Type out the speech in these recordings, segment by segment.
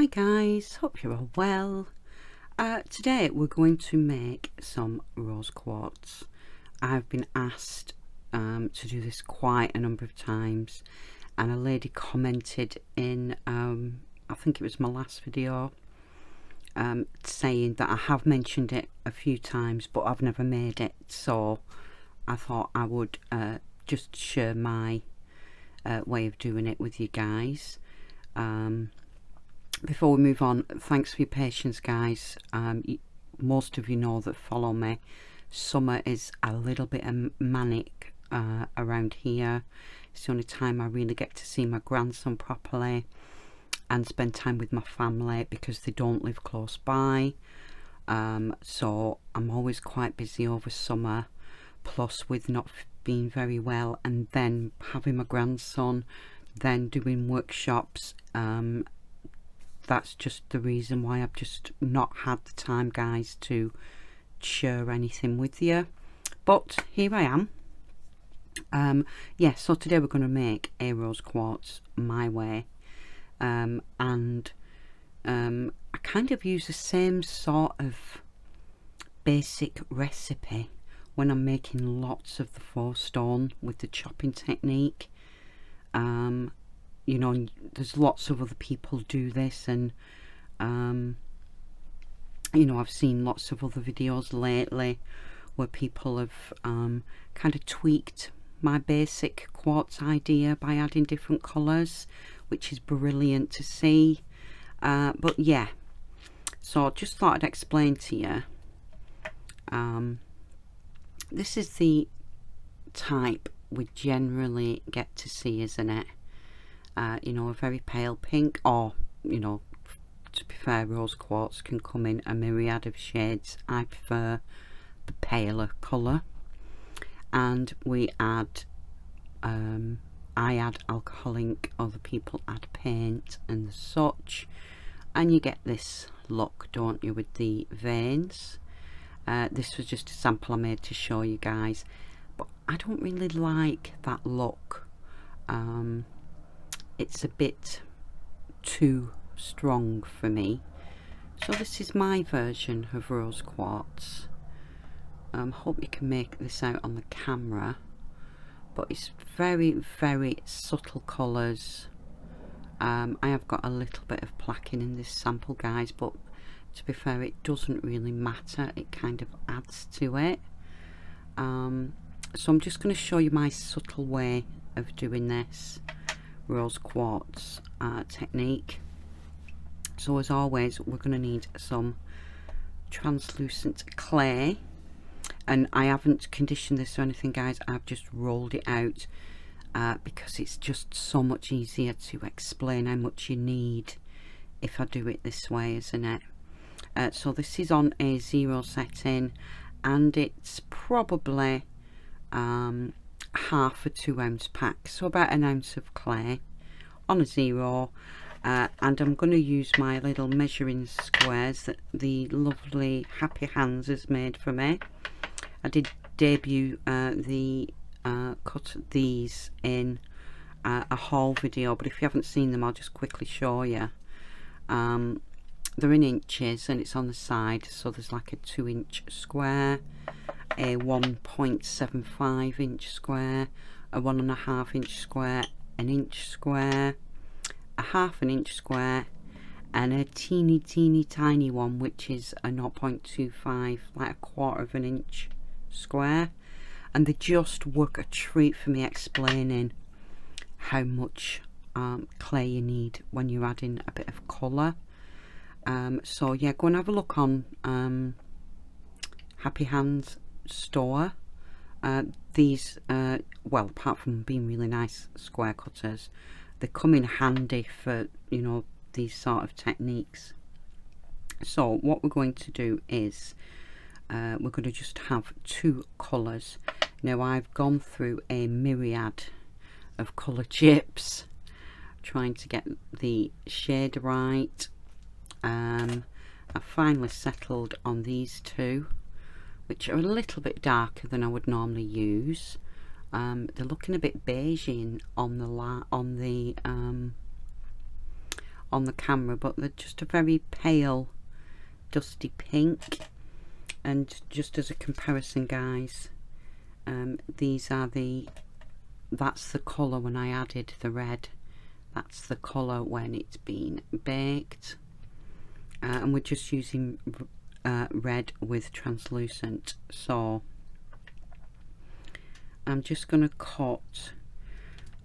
Hi guys, hope you're all well. Today we're going to make some rose quartz. I've been asked to do this quite a number of times, and a lady commented in I think it was my last video saying that I have mentioned it a few times but I've never made it, so I thought I would just share my way of doing it with you guys. Before we move on, thanks for your patience guys. Most of you know that follow me, summer is a little bit manic around here. It's the only time I really get to see my grandson properly and spend time with my family because they don't live close by. So I'm always quite busy over summer, plus with not being very well and then having my grandson, then doing workshops. That's just the reason why I've just not had the time guys to share anything with you, but here I am. Yeah, so today we're going to make a rose quartz my way, and I kind of use the same sort of basic recipe when I'm making lots of the faux stone with the chopping technique. You know, there's lots of other people do this, and you know, I've seen lots of other videos lately where people have kind of tweaked my basic quartz idea by adding different colours, which is brilliant to see. But yeah, so I just thought I'd explain to you. This is the type we generally get to see, isn't it? You know, a very pale pink, or, you know, to be fair, rose quartz can come in a myriad of shades. I prefer the paler colour, and we add I add alcohol ink, other people add paint and such, and you get this look, don't you, with the veins. This was just a sample I made to show you guys, but I don't really like that look. It's a bit too strong for me, so this is my version of rose quartz. Hope you can make this out on the camera, but it's very, very subtle colours. I have got a little bit of placking in this sample guys, but to be fair, it doesn't really matter, it kind of adds to it. So I'm just going to show you my subtle way of doing this rose quartz technique. So as always, we're going to need some translucent clay, and I haven't conditioned this or anything guys, I've just rolled it out because it's just so much easier to explain how much you need if I do it this way, isn't it? So this is on a 0 setting, and it's probably half a 2 ounce pack, so about an ounce of clay on a 0. And I'm going to use my little measuring squares that the lovely Happy Hands has made for me. I did debut the cut of these in a haul video, but if you haven't seen them, I'll just quickly show you. They're in inches and it's on the side, so there's like a 2-inch square, a 1.75 inch square, a 1.5-inch square, an inch square, a 1/2 inch square, and a teeny tiny one which is a 0.25, like a 1/4 inch square. And they just work a treat for me explaining how much clay you need when you're adding a bit of colour. So yeah, go and have a look on Happy Hands store. These well, apart from being really nice square cutters, they come in handy for, you know, these sort of techniques. So what we're going to do is we're going to just have 2 colours. Now I've gone through a myriad of colour chips trying to get the shade right. I finally settled on these 2, which are a little bit darker than I would normally use. They're looking a bit beigey on on the camera, but they're just a very pale dusty pink. And just as a comparison, guys, these are that's the colour when I added the red. That's the colour when it's been baked. And we're just using red with translucent. So I'm just going to cut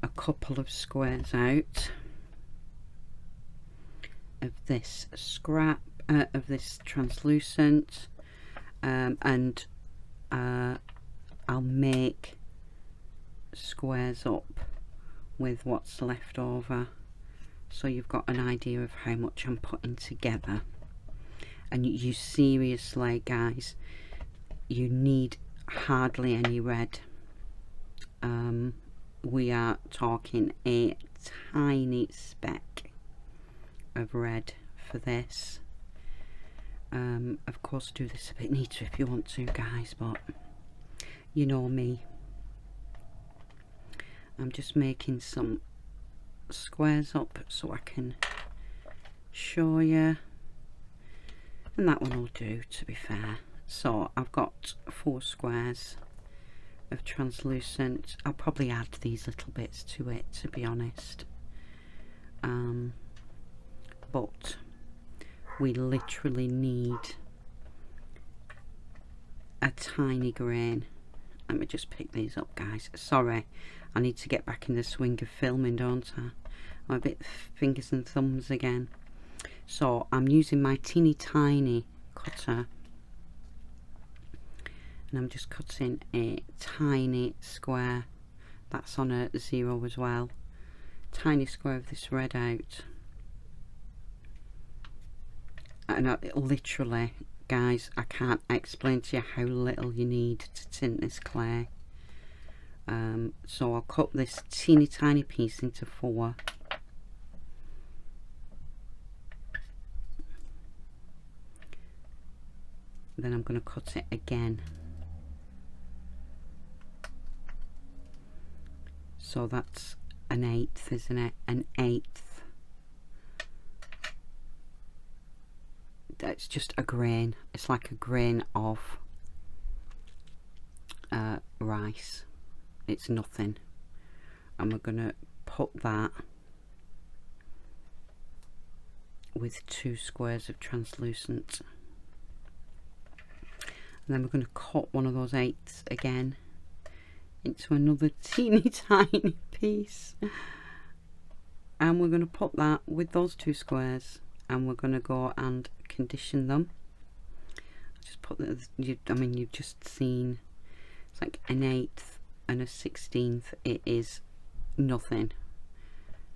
a couple of squares out of this scrap, of this translucent, and I'll make squares up with what's left over, so you've got an idea of how much I'm putting together. And you seriously, guys, you need hardly any red. We are talking a tiny speck of red for this. Of course, do this a bit neater if you want to, guys, but you know me. I'm just making some squares up so I can show you, and that one will do, to be fair. So I've got 4 squares of translucent. I'll probably add these little bits to it, to be honest, but we literally need a tiny grain. Let me just pick these up, guys. Sorry, I need to get back in the swing of filming, don't I? I'm a bit fingers and thumbs again. So I'm using my teeny tiny cutter, and I'm just cutting a tiny square. That's on a 0 as well. Tiny square of this red out. And literally, guys, I can't explain to you how little you need to tint this clay. So I'll cut this teeny tiny piece into 4. Then I'm going to cut it again. So that's an 1/8, isn't it? An 1/8. It's just a grain. It's like a grain of rice. It's nothing. And we're going to put that with 2 squares of translucent. And then we're going to cut one of those 8s again into another teeny tiny piece, and we're going to put that with those 2 squares, and we're going to go and condition them. Just put the, I mean, you've just seen it's like an 1/8 and a 1/16. It is nothing.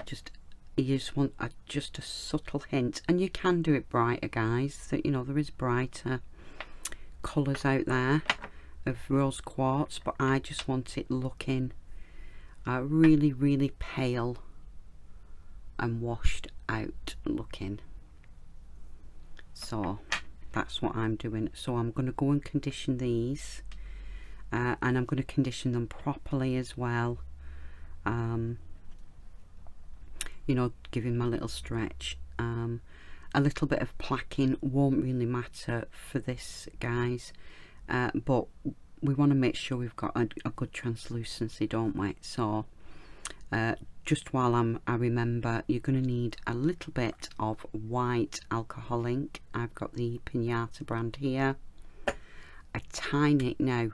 Just you just want just a subtle hint, and you can do it brighter, guys. That, you know, there is brighter colours out there of rose quartz, but I just want it looking really, really pale and washed out looking. So that's what I'm doing. So I'm going to go and condition these, and I'm going to condition them properly as well. You know, giving my little stretch. A little bit of placking won't really matter for this, guys, but we want to make sure we've got a good translucency, don't we? So just while I remember, you're going to need a little bit of white alcohol ink. I've got the Pinata brand here. A tiny, now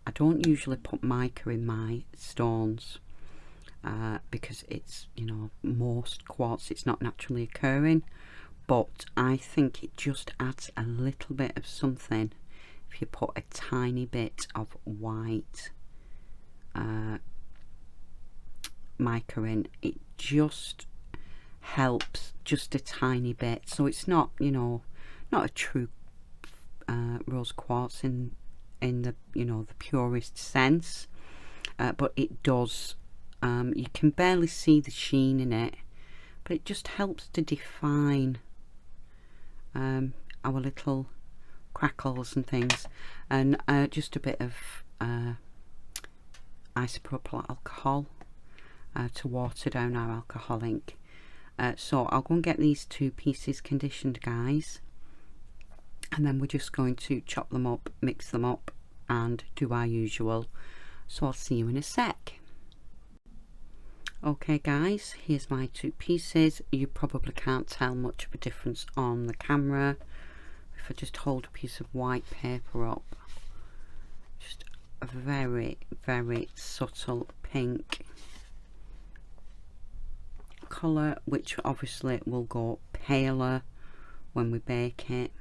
I don't usually put mica in my stones because it's, you know, most quartz, it's not naturally occurring, but I think it just adds a little bit of something if you put a tiny bit of white mica in. It just helps just a tiny bit, so it's not, you know, not a true rose quartz in the, you know, the purest sense, but it does, you can barely see the sheen in it, but it just helps to define our little crackles and things. And just a bit of isopropyl alcohol to water down our alcohol ink, So I'll go and get these 2 pieces conditioned, guys, and then we're just going to chop them up, mix them up, and do our usual. So I'll see you in a sec. Okay guys, here's my 2 pieces. You probably can't tell much of a difference on the camera. If I just hold a piece of white paper up, just a very, very subtle pink colour, which obviously will go paler when we bake it.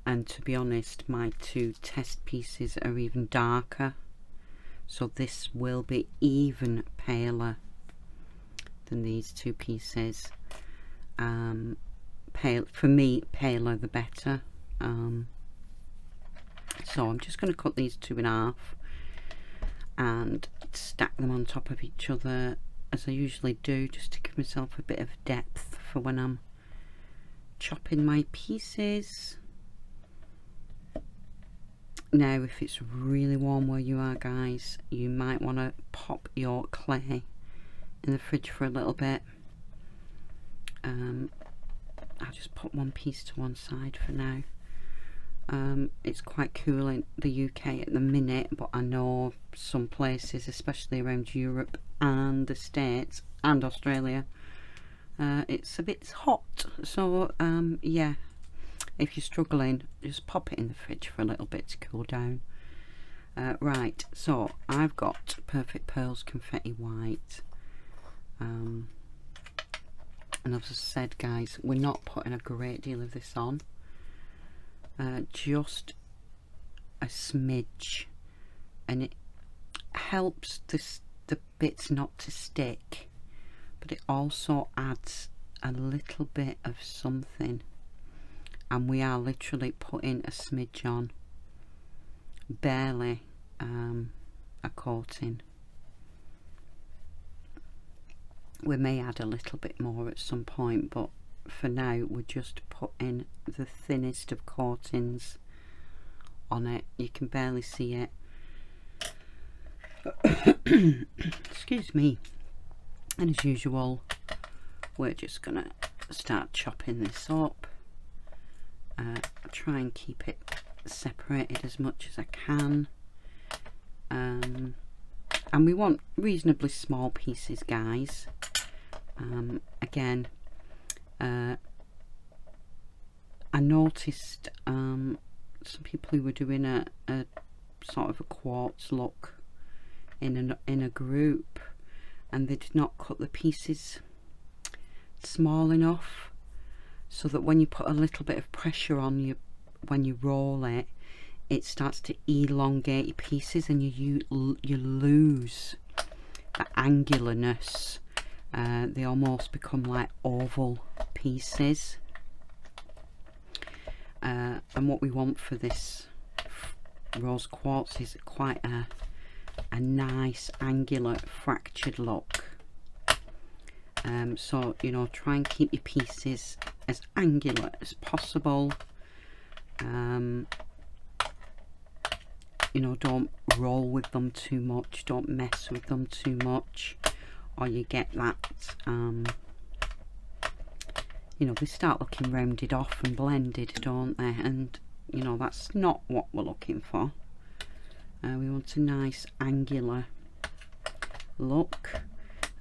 And to be honest, my 2 test pieces are even darker, so this will be even paler than these 2 pieces. For me, paler the better. So I'm just going to cut these 2 in half and stack them on top of each other, as I usually do, just to give myself a bit of depth for when I'm chopping my pieces. Now, if it's really warm where you are, guys, you might want to pop your clay in the fridge for a little bit. I'll just put 1 piece to one side for now. It's quite cool in the UK at the minute, but I know some places, especially around Europe and the States and Australia, it's a bit hot. So yeah, if you're struggling, just pop it in the fridge for a little bit to cool down. Right, so I've got Perfect Pearls Confetti White, and as I said, guys, we're not putting a great deal of this on, just a smidge, and it helps the bits not to stick, but it also adds a little bit of something. And we are literally putting a smidge on, barely a coating. We may add a little bit more at some point, but for now we're just putting the thinnest of coatings on it. You can barely see it. Excuse me. And as usual, we're just gonna start chopping this up. Try and keep it separated as much as I can, and we want reasonably small pieces, guys. Again, I noticed some people who were doing a sort of a quartz look in a group, and they did not cut the pieces small enough, so that when you put a little bit of pressure on you when you roll it, it starts to elongate your pieces, and you lose the angularness. They almost become like oval pieces, and what we want for this rose quartz is quite a nice angular fractured look. So, you know, try and keep your pieces as angular as possible. You know, don't roll with them too much, don't mess with them too much, or you get that, you know, they start looking rounded off and blended, don't they? And, you know, that's not what we're looking for. We want a nice angular look.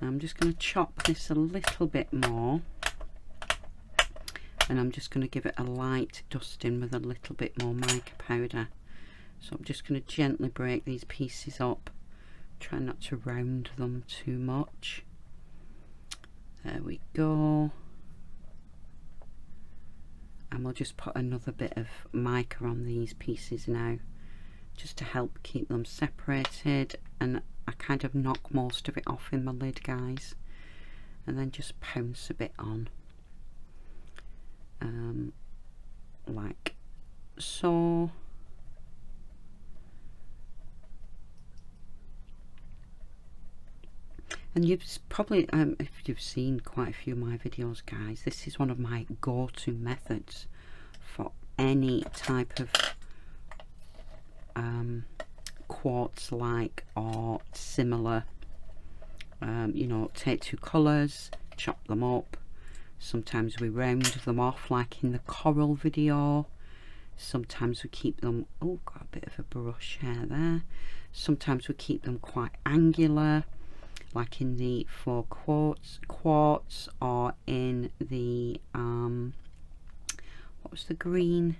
I'm just going to chop this a little bit more, and I'm just going to give it a light dusting with a little bit more mica powder. So I'm just going to gently break these pieces up, try not to round them too much. There we go. And we'll just put another bit of mica on these pieces now, just to help keep them separated. And I kind of knock most of it off in my lid, guys, and then just pounce a bit on, like so. And you've probably, if you've seen quite a few of my videos, guys, this is one of my go-to methods for any type of quartz like or similar. You know, take 2 colours, chop them up. Sometimes we round them off like in the coral video. Sometimes we keep them, oh, got a bit of a brush hair there. Sometimes we keep them quite angular, like in the Faux quartz, or in the what was the green?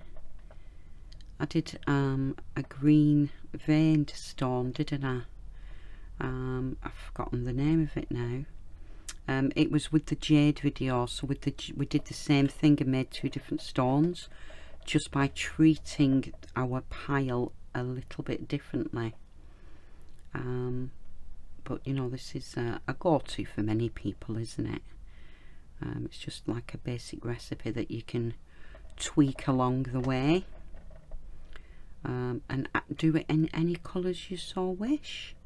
I did a green veined stone, didn't I? I've forgotten the name of it now. It was with the jade video, so we did the same thing and made 2 different stones, just by treating our pile a little bit differently. But you know, this is a go-to for many people, isn't it? It's just like a basic recipe that you can tweak along the way, and do it in any colours you so wish.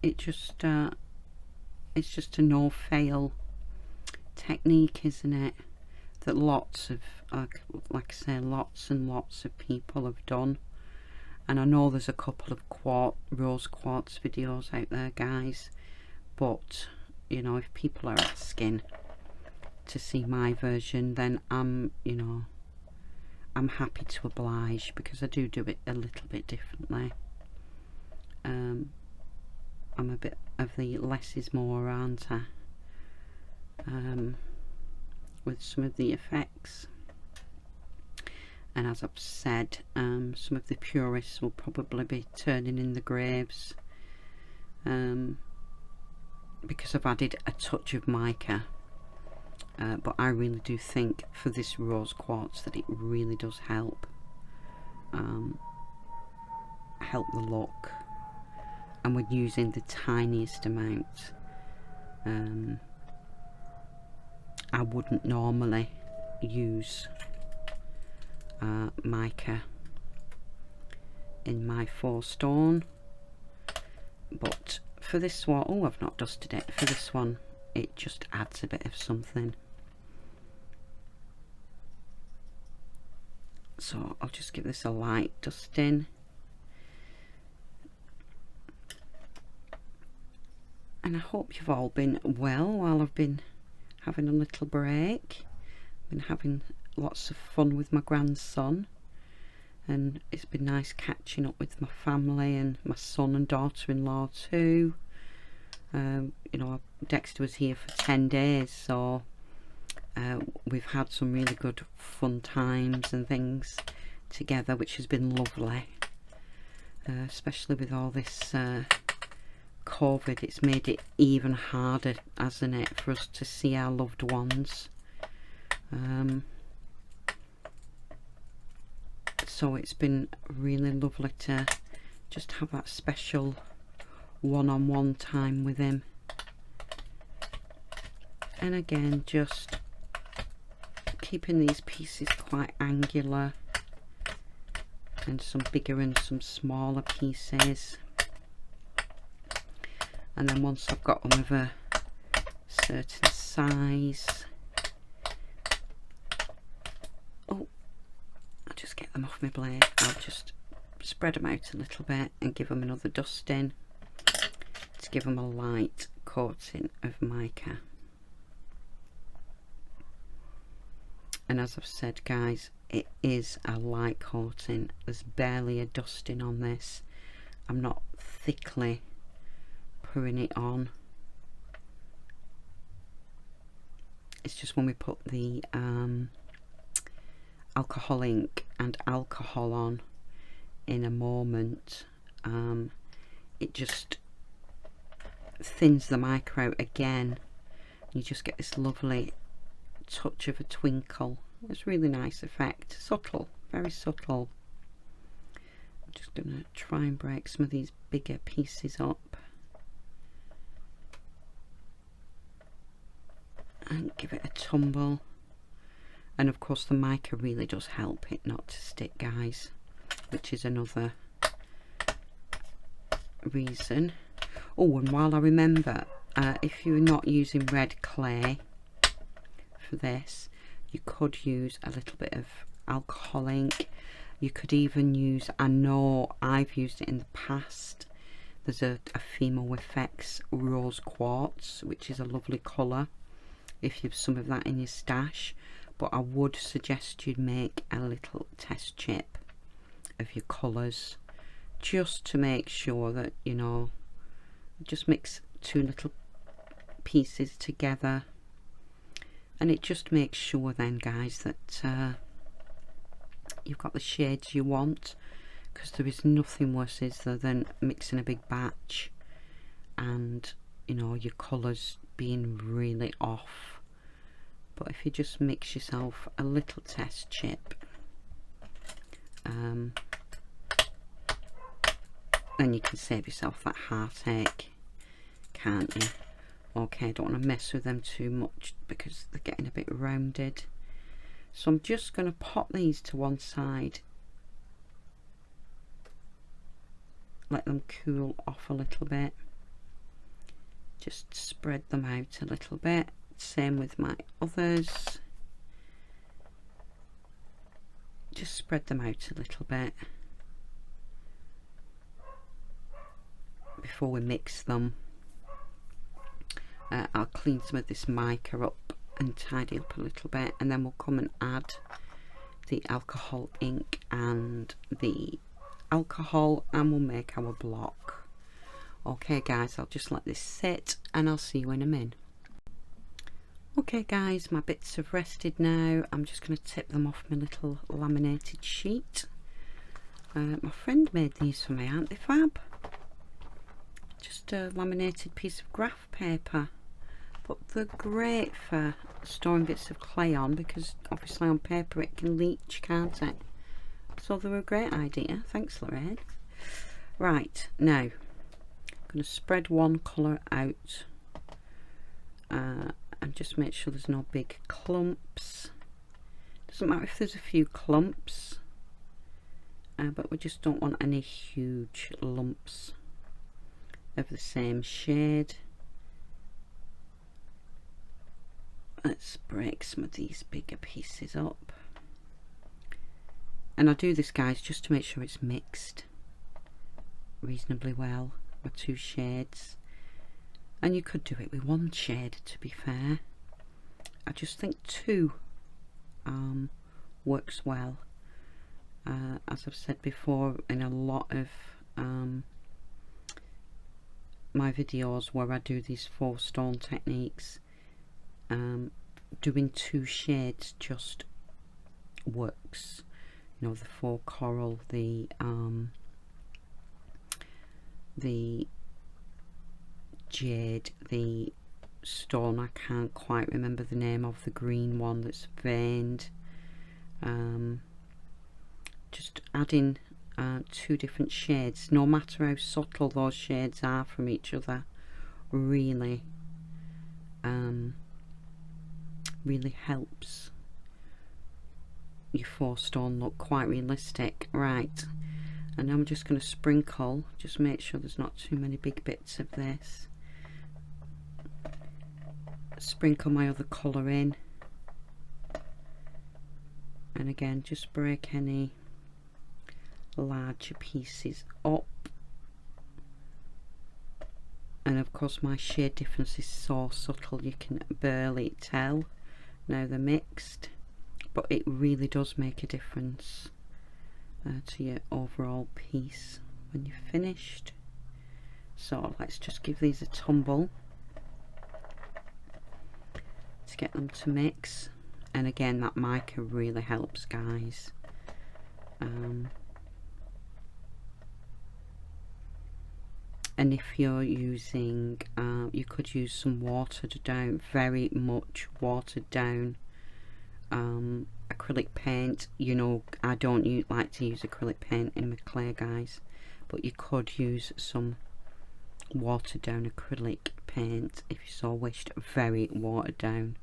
It's just a no-fail technique, isn't it? That lots of, like I say, lots and lots of people have done. And I know there's a couple of rose quartz videos out there, guys, but you know, if people are asking to see my version, then you know, I'm happy to oblige, because I do it a little bit differently. I'm a bit of the less is more, aren't I? With some of the effects. And as I've said, some of the purists will probably be turning in the graves, because I've added a touch of mica. But I really do think for this rose quartz that it really does help the look. And we're using the tiniest amount. I wouldn't normally use mica in my faux stone, but for this one, oh, I've not dusted it. For this one, it just adds a bit of something. So I'll just give this a light dusting. And I hope you've all been well while I've been having a little break. Been having lots of fun with my grandson, and it's been nice catching up with my family and my son and daughter-in-law too. You know, Dexter was here for 10 days, so we've had some really good fun times and things together, which has been lovely, especially with all this COVID. It's made it even harder, hasn't it, for us to see our loved ones. So it's been really lovely to just have that special one-on-one time with him. And again, just keeping these pieces quite angular, and some bigger and some smaller pieces. And then once I've got them of a certain size, oh, I'll just get them off my blade. I'll just spread them out a little bit and give them another dusting to give them a light coating of mica. And as I've said, guys, it is a light coating. There's barely a dusting on this. I'm not thickly pouring it on. It's just when we put the alcohol ink and alcohol on in a moment, it just thins the mica out again. You just get this lovely touch of a twinkle. It's really nice effect. Subtle, very subtle. I'm just going to try and break some of these bigger pieces up and give it a tumble. And of course the mica really does help it not to stick, guys, which is another reason. Oh, and while I remember, if you're not using red clay for this, you could use a little bit of alcohol ink. You could even use, I know I've used it in the past, There's a Fimo Effects Rose Quartz, which is a lovely colour if you've some of that in your stash, but I would suggest you make a little test chip of your colours, just to make sure that, you know, just mix 2 little pieces together, and it just makes sure then, guys, that you've got the shades you want, because there is nothing worse is there than mixing a big batch and, you know, your colours being really off. But if you just mix yourself a little test chip, then you can save yourself that heartache, can't you? Okay, I don't want to mess with them too much because they're getting a bit rounded. So I'm just going to pop these to one side, let them cool off a little bit, just spread them out a little bit. Same with my others, just spread them out a little bit before we mix them. I'll clean some of this mica up and tidy up a little bit, and then we'll come and add the alcohol ink and the alcohol, and we'll make our block. Okay guys, I'll just let this sit and I'll see you in a minute. Okay guys, my bits have rested now. I'm just going to tip them off my little laminated sheet. My friend made these for me, aren't they fab? Just a laminated piece of graph paper, but they're great for storing bits of clay on, because obviously on paper it can leach, can't it? So they're a great idea. Thanks, Lorraine. Right, now I'm going to spread one colour out and just make sure there's no big clumps. Doesn't matter if there's a few clumps, but we just don't want any huge lumps of the same shade. Let's break some of these bigger pieces up. And I do this, guys, just to make sure it's mixed reasonably well with 2 shades. And you could do it with 1 shade, to be fair. I just think 2 works well. As I've said before in a lot of my videos where I do these 4 stone techniques, doing 2 shades just works. You know, the 4 coral, the jade, the stone, I can't quite remember the name of the green one that's veined. Just adding 2 different shades, no matter how subtle those shades are from each other, really really helps your 4 stone look quite realistic. Right, and I'm just going to sprinkle, just make sure there's not too many big bits of this. Sprinkle my other colour in, and again just break any larger pieces up. And of course my shade difference is so subtle you can barely tell now they're mixed, but it really does make a difference to your overall piece when you're finished. So let's just give these a tumble to get them to mix. And again, that mica really helps, guys. And if you're using, you could use some watered down, very much watered down acrylic paint. You know, I don't like to use acrylic paint in my clay, guys, but you could use some watered down acrylic paint if you so wished, very watered down.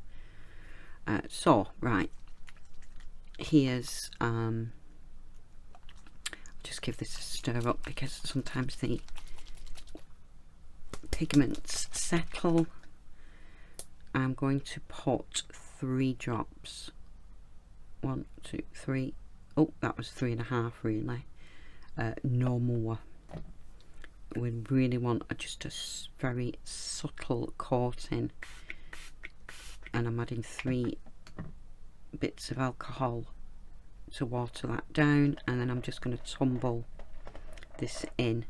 So right, here's just give this a stir up because sometimes the pigments settle. I'm going to put 3 drops, 1, 2, 3. Oh, that was 3.5 really, no more. we really want just a very subtle coating, and I'm adding 3 bits of alcohol to water that down, and then I'm just going to tumble this in.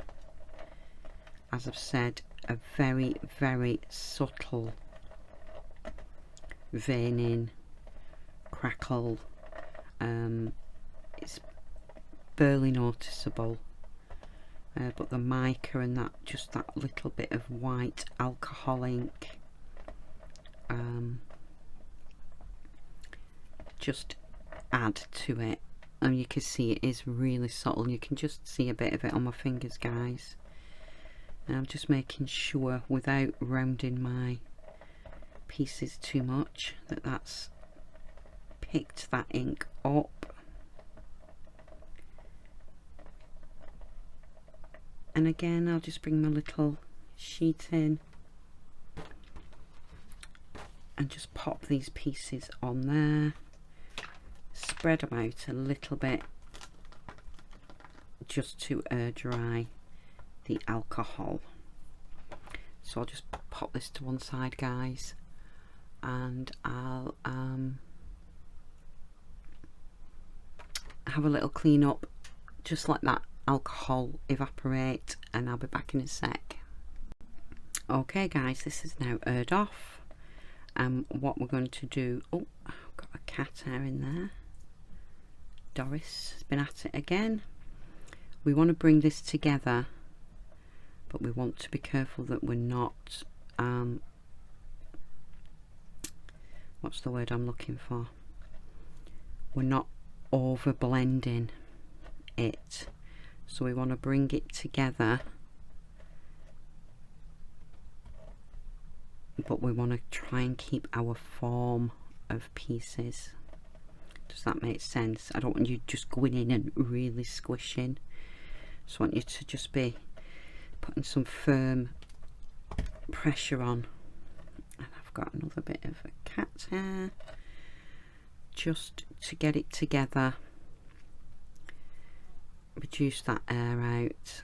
As I've said, a very, very subtle veining, crackle. It's barely noticeable, but the mica and that, just that little bit of white alcohol ink, just add to it. And you can see it is really subtle. You can just see a bit of it on my fingers, guys. And I'm just making sure, without rounding my pieces too much, that that's picked that ink up. And again, I'll just bring my little sheet in and just pop these pieces on there, spread them out a little bit just to air dry the alcohol. So I'll just pop this to one side, guys, and I'll have a little clean up, just like that alcohol evaporate, and I'll be back in a sec. Okay guys, this is now aired off, and what we're going to do, oh, I've got a cat hair in there, Doris has been at it again. We want to bring this together, but we want to be careful that we're not what's the word I'm looking for, we're not over blending it. So we want to bring it together, but we want to try and keep our form of pieces. Does that make sense? I don't want you just going in and really squishing. Just want you to just be putting some firm pressure on. And I've got another bit of a cat hair just to get it together, reduce that air out,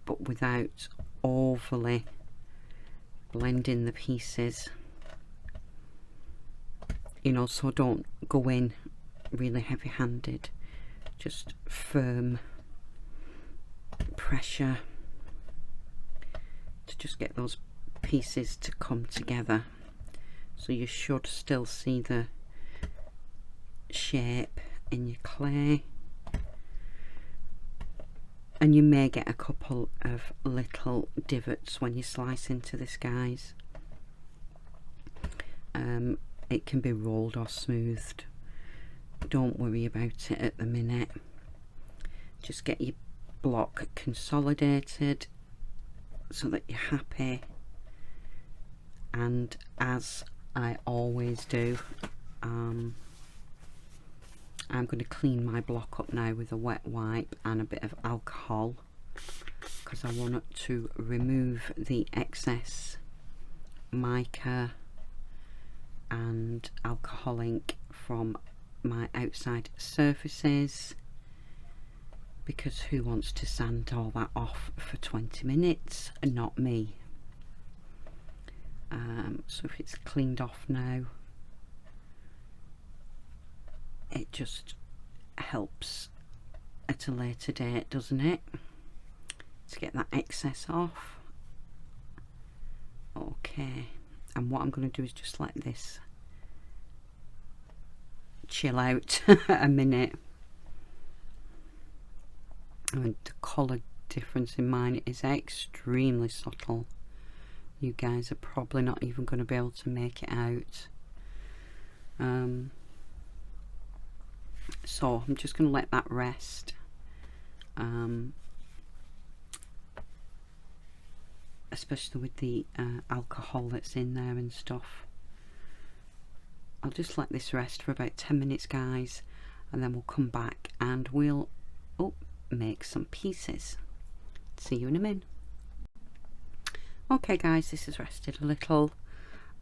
but without overly blending the pieces, you know. So don't go in really heavy handed, just firm pressure to just get those pieces to come together. So you should still see the shape in your clay, and you may get a couple of little divots when you slice into this, guys. It can be rolled or smoothed, don't worry about it at the minute. Just get your block consolidated so that you're happy, and as I always do, I'm going to clean my block up now with a wet wipe and a bit of alcohol, because I want to remove the excess mica and alcohol ink from my outside surfaces, because who wants to sand all that off for 20 minutes? Not me. So if it's cleaned off now, it just helps at a later date, doesn't it, to get that excess off. Okay, and what I'm going to do is just let this chill out a minute. And the colour difference in mine is extremely subtle. You guys are probably not even going to be able to make it out. So I'm just going to let that rest. Especially with the alcohol that's in there and stuff. I'll just let this rest for about 10 minutes, guys, and then we'll come back and we'll make some pieces. See you in a minute. Okay guys, this has rested a little.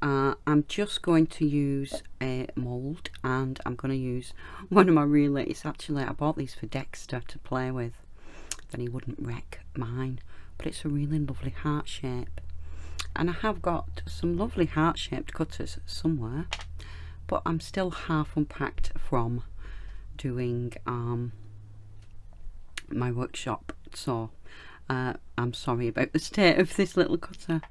I'm just going to use a mould, and I'm going to use one of my really, it's actually, I bought these for Dexter to play with, then he wouldn't wreck mine. but it's a really lovely heart shape. And I have got some lovely heart shaped cutters somewhere, but I'm still half unpacked from doing my workshop, so I'm sorry about the state of this little cutter.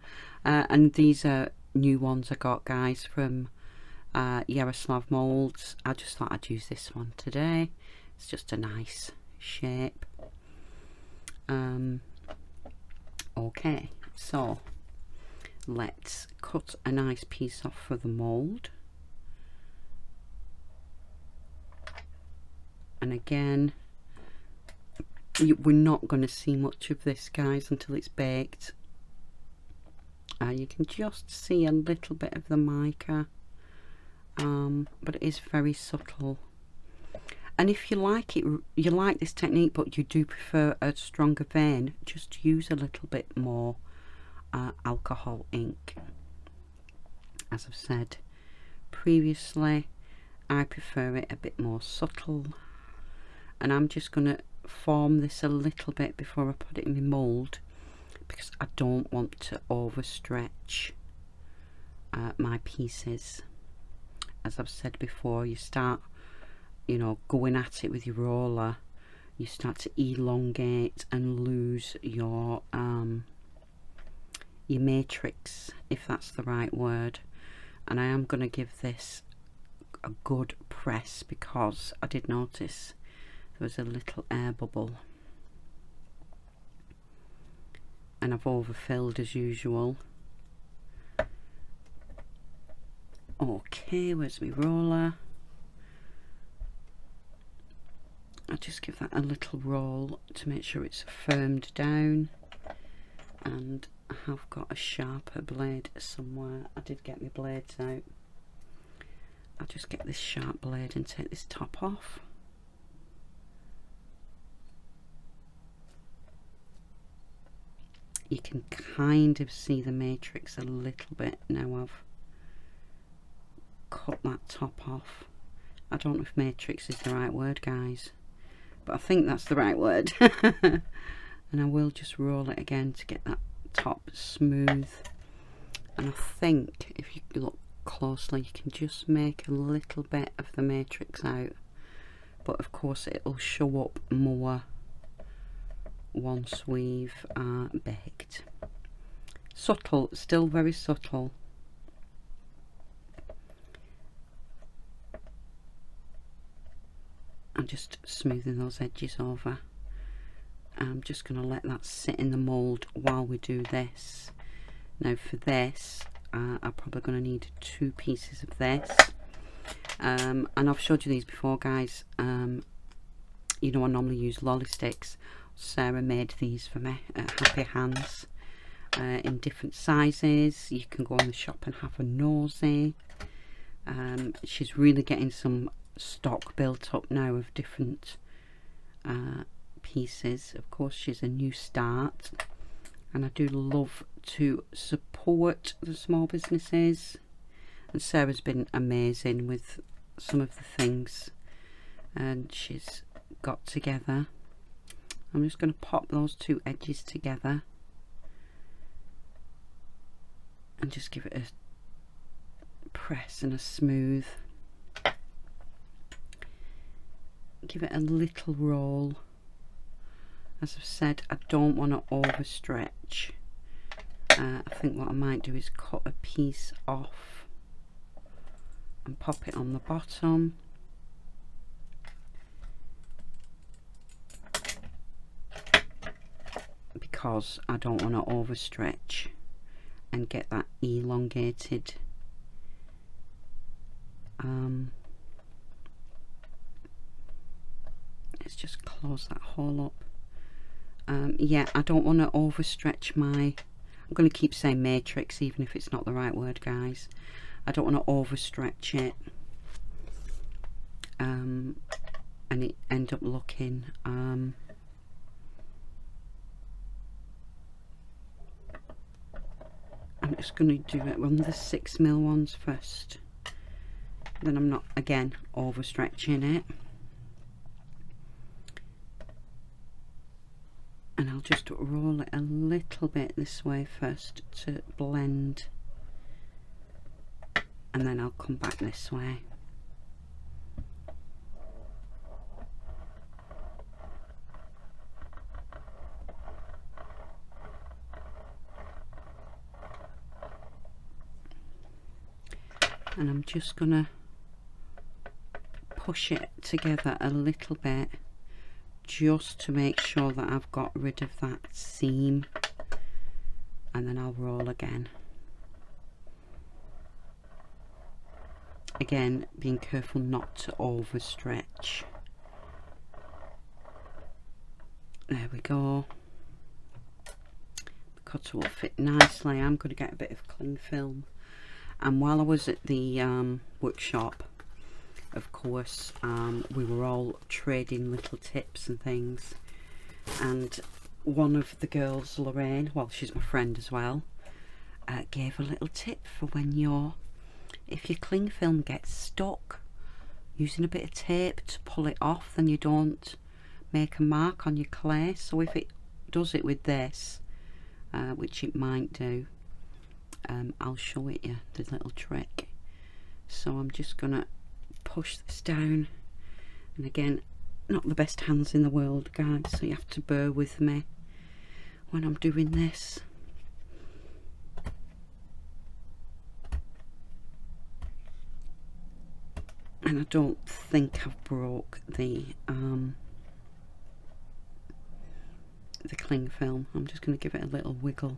And these are new ones I got, guys, from Yaroslav Molds. I just thought I'd use this one today. It's just a nice shape. Okay, so let's cut a nice piece off for the mold. And again, we're not going to see much of this, guys, until it's baked. You can just see a little bit of the mica, but it is very subtle. And if you like it, you like this technique, but you do prefer a stronger vein, just use a little bit more alcohol ink. As I've said previously, I prefer it a bit more subtle, and I'm just going to form this a little bit before I put it in my mould, because I don't want to overstretch my pieces. As I've said before, you start, you know, going at it with your roller, you start to elongate and lose your matrix, if that's the right word. And I am going to give this a good press, because I did notice there was a little air bubble, and I've overfilled as usual. Okay, where's my roller? I'll just give that a little roll to make sure it's firmed down. And I have got a sharper blade somewhere. I did get my blades out. I'll just get this sharp blade and take this top off. You can kind of see the matrix a little bit now I've cut that top off. I don't know if matrix is the right word, guys, but I think that's the right word. And I will just roll it again to get that top smooth. And I think if you look closely, you can just make a little bit of the matrix out, but of course it'll show up more once we've baked. Subtle, still very subtle. I'm just smoothing those edges over. I'm just going to let that sit in the mould while we do this. Now for this, I'm probably going to need 2 pieces of this. And I've showed you these before, guys. You know, I normally use lolly sticks. Sarah made these for me at Happy Hands in different sizes. You can go in the shop and have a nosy. She's really getting some stock built up now of different pieces. Of course, she's a new start, and I do love to support the small businesses, and Sarah's been amazing with some of the things and she's got together. I'm just going to pop those 2 edges together and just give it a press and a smooth. Give it a little roll. As I've said, I don't want to overstretch. I think what I might do is cut a piece off and pop it on the bottom. Because I don't want to overstretch and get that elongated let's just close that hole up. Yeah, I don't want to overstretch my, I'm going to keep saying matrix even if it's not the right word, guys. I don't want to overstretch it and it end up looking I'm just going to do it on the 6mm ones first, then I'm not again overstretching it. And I'll just roll it a little bit this way first to blend, and then I'll come back this way. And I'm just gonna push it together a little bit just to make sure that I've got rid of that seam, and then I'll roll again. Again, being careful not to overstretch. There we go. The cutter will fit nicely. I'm going to get a bit of cling film. And while I was at the workshop, of course, we were all trading little tips and things. And one of the girls, Lorraine, well, she's my friend as well, gave a little tip for when if your cling film gets stuck, using a bit of tape to pull it off, then you don't make a mark on your clay. So if it does it with this, which it might do, I'll show it you, the little trick. So I'm just gonna push this down, and again, not the best hands in the world, guys, so you have to bear with me when I'm doing this. And I don't think I've broke the cling film. I'm just going to give it a little wiggle,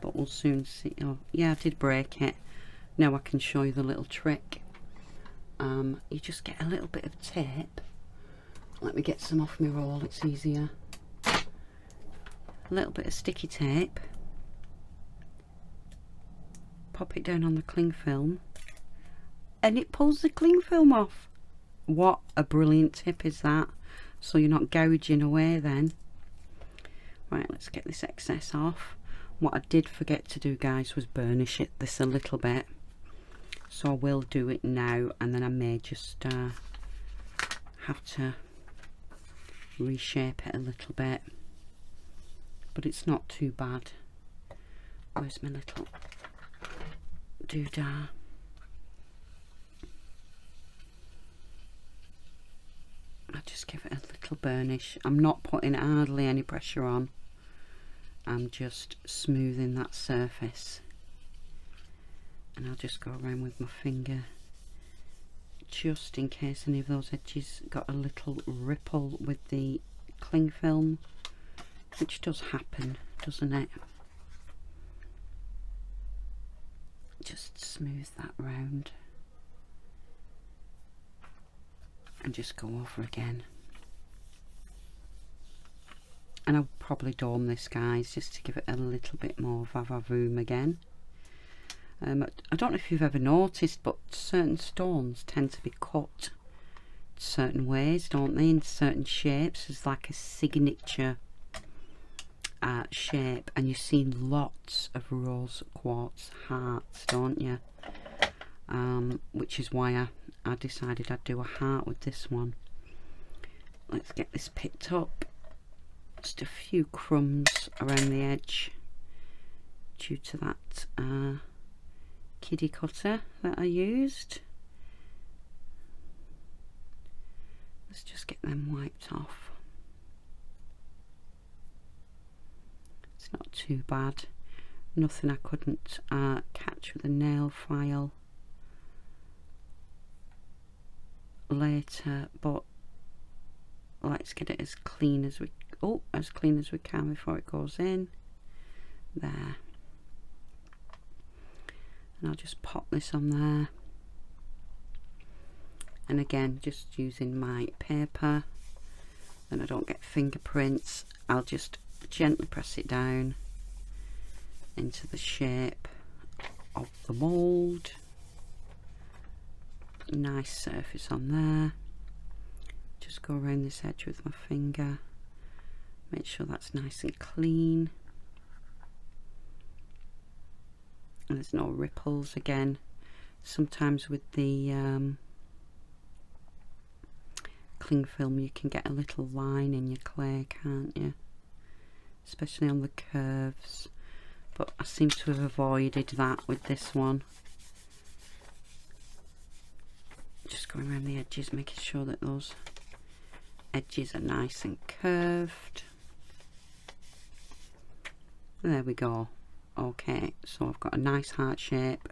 but we'll soon see. Oh yeah, I did break it. Now I can show you the little trick. You just get a little bit of tape. Let me get some off my roll, it's easier. A little bit of sticky tape, pop it down on the cling film, and it pulls the cling film off. What a brilliant tip is that, so you're not gouging away then. Right, let's get this excess off. What I did forget to do, guys, was burnish this a little bit, so I will do it now, and then I may just have to reshape it a little bit, but it's not too bad. Where's my little doodah? I'll just give it a little burnish. I'm not putting hardly any pressure on. I'm just smoothing that surface, and I'll just go around with my finger just in case any of those edges got a little ripple with the cling film, which does happen, doesn't it? Just smooth that round and just go over again. And I'll probably dome this, guys, just to give it a little bit more vavavoom again. I don't know if you've ever noticed, but certain stones tend to be cut certain ways, don't they, in certain shapes. It's like a signature shape, and you see lots of rose quartz hearts, don't you? Which is why I decided I'd do a heart with this one. Let's get this picked up. Just a few crumbs around the edge due to that kiddie cutter that I used. Let's just get them wiped off. It's not too bad. Nothing I couldn't catch with a nail file later, but let's get it as clean as we can before it goes in there. And I'll just pop this on there, and again, just using my paper and I don't get fingerprints, I'll just gently press it down into the shape of the mould. Nice surface on there. Just go around this edge with my finger, make sure that's nice and clean and there's no ripples. Again, sometimes with the cling film, you can get a little line in your clay, can't you? Especially on the curves. But I seem to have avoided that with this one. Just going around the edges, making sure that those edges are nice and curved. And there we go. Okay, so I've got a nice heart shape,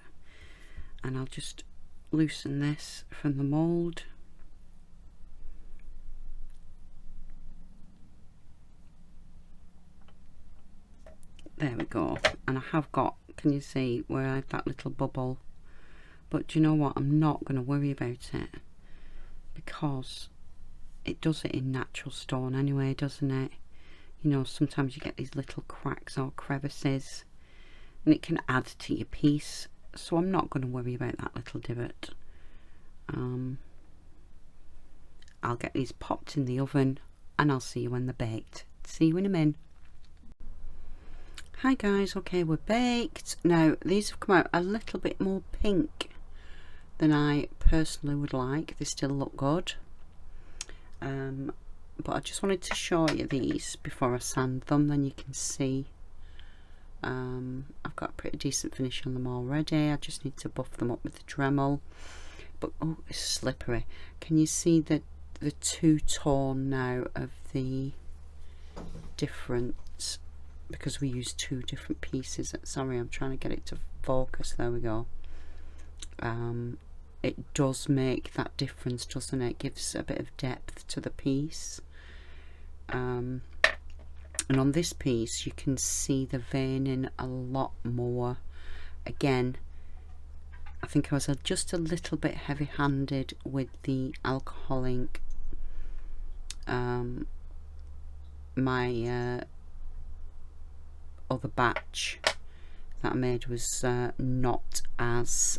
and I'll just loosen this from the mould. There we go. And I have got, can you see where I had that little bubble? But do you know what? I'm not going to worry about it, because it does it in natural stone anyway, doesn't it? You know, sometimes you get these little cracks or crevices, and it can add to your piece. So I'm not going to worry about that little divot. I'll get these popped in the oven, and I'll see you when they're baked. See you in a minute. Hi guys, okay, we're baked. Now these have come out a little bit more pink than I personally would like. They still look good, but I just wanted to show you these before I sand them, then you can see. I've got a pretty decent finish on them already. I just need to buff them up with the Dremel. But oh, it's slippery. Can you see the two-tone now of the different, because we use two different pieces. Sorry, I'm trying to get it to focus. There we go. It does make that difference, doesn't it? It gives a bit of depth to the piece. And on this piece you can see the veining a lot more. Again, I think I was just a little bit heavy-handed with the alcohol ink. My other batch that I made was not as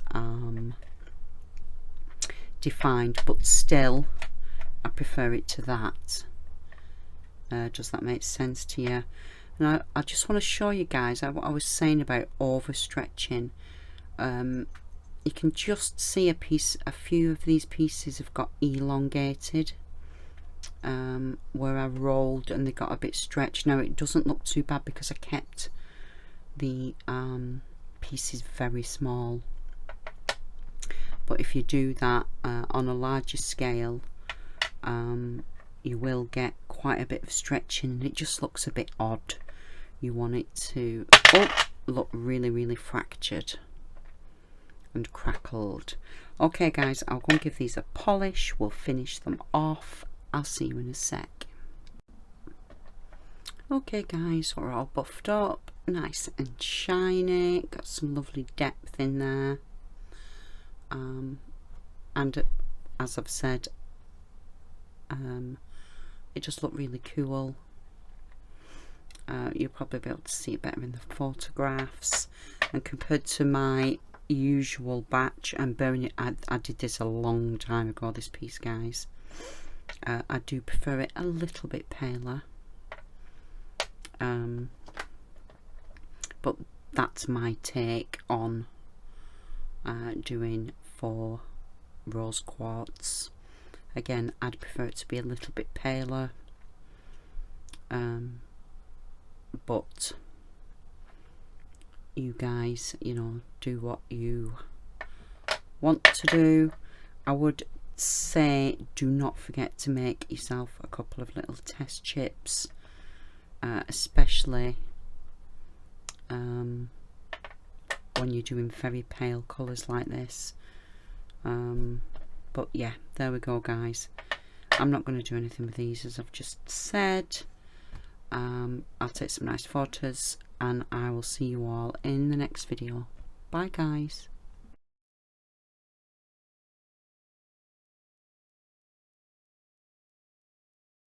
defined, but still I prefer it to that. Does that make sense to you? And I just want to show you guys what I was saying about overstretching. You can just see a few of these pieces have got elongated where I rolled, and they got a bit stretched. Now it doesn't look too bad because I kept the pieces very small, but if you do that on a larger scale, you will get quite a bit of stretching, and it just looks a bit odd. You want it to look really, really fractured and crackled. Okay guys, I'll go and give these a polish. We'll finish them off. I'll see you in a sec. Okay guys, we're all buffed up, nice and shiny, got some lovely depth in there, and as I've said, it just looked really cool. You'll probably be able to see it better in the photographs, and compared to my usual batch, and bearing it, I did this a long time ago, this piece guys, I do prefer it a little bit paler, but that's my take on doing for rose quartz. Again, I'd prefer it to be a little bit paler, but you guys, you know, do what you want to do. I would say do not forget to make yourself a couple of little test chips, especially when you're doing very pale colours like this. But yeah, there we go guys. I'm not going to do anything with these, as I've just said. I'll take some nice photos, and I will see you all in the next video. Bye guys.